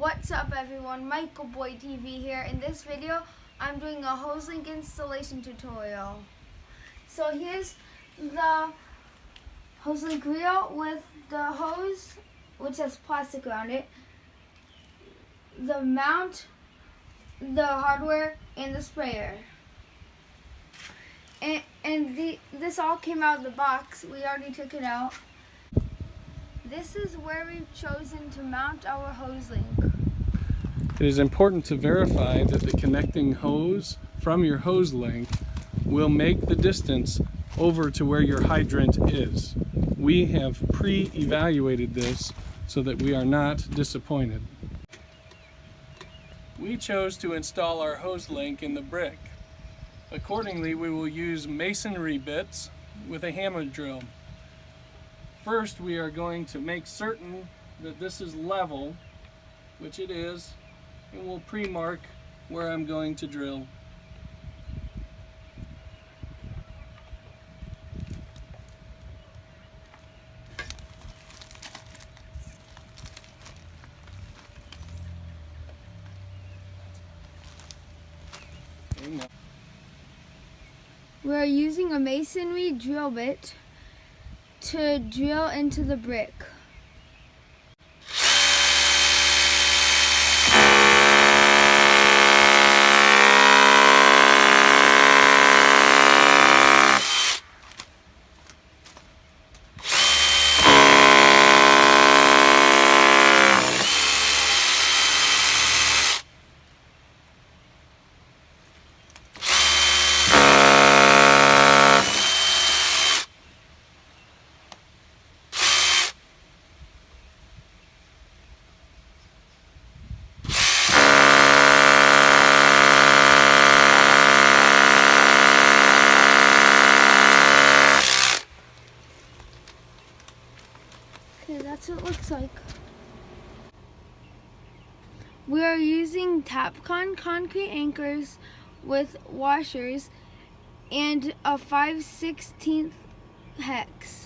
What's up everyone, Michael Boy TV here. In this video, I'm doing a Hoselink installation tutorial. So here's the Hoselink reel with the hose, which has plastic around it, the mount, the hardware, and the sprayer. This all came out of the box. We already took it out. This is where we've chosen to mount our Hoselink. It is important to verify that the connecting hose from your Hoselink will make the distance over to where your hydrant is. We have pre-evaluated this so that we are not disappointed. We chose to install our Hoselink in the brick. Accordingly, we will use masonry bits with a hammer drill. First, we are going to make certain that this is level, which it is, and we'll pre-mark where I'm going to drill. We're using a masonry drill bit to drill into the brick. Okay, that's what it looks like. We are using Tapcon concrete anchors with washers and a 5/16 hex.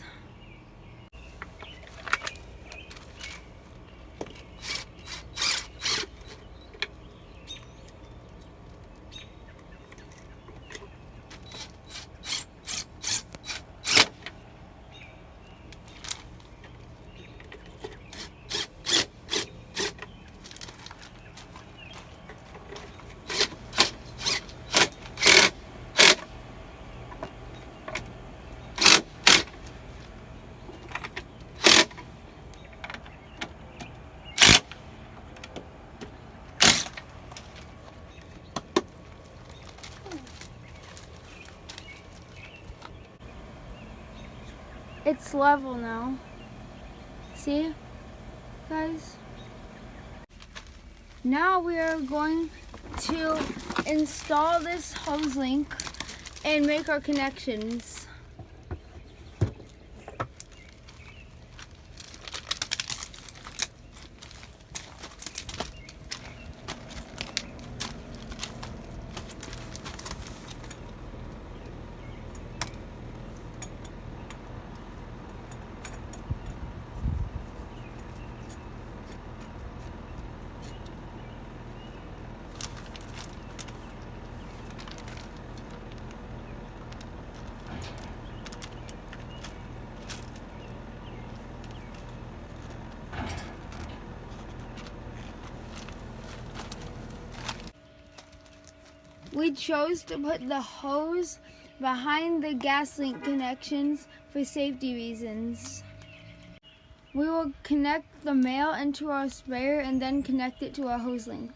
It's level now. See, guys? Now we are going to install this Hoselink and make our connections. We chose to put the hose behind the gas link connections for safety reasons. We will connect the male into our sprayer and then connect it to our Hoselink.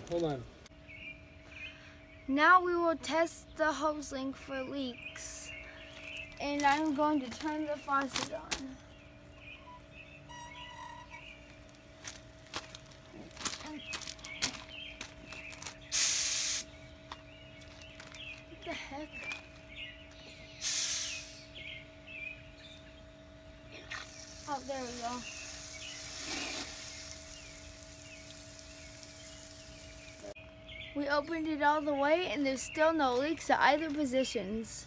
Hold on. Now we will test the Hoselink for leaks. And I'm going to turn the faucet on. What the heck? There we go. We opened it all the way and there's still no leaks at either positions.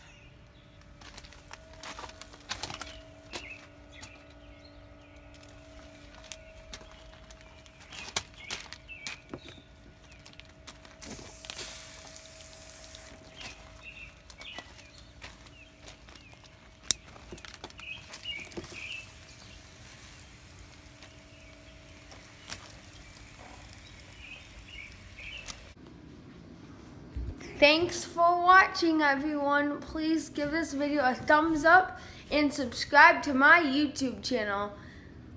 Thanks for watching, everyone. Please give this video a thumbs up and subscribe to my YouTube channel.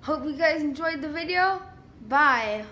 Hope you guys enjoyed the video. Bye.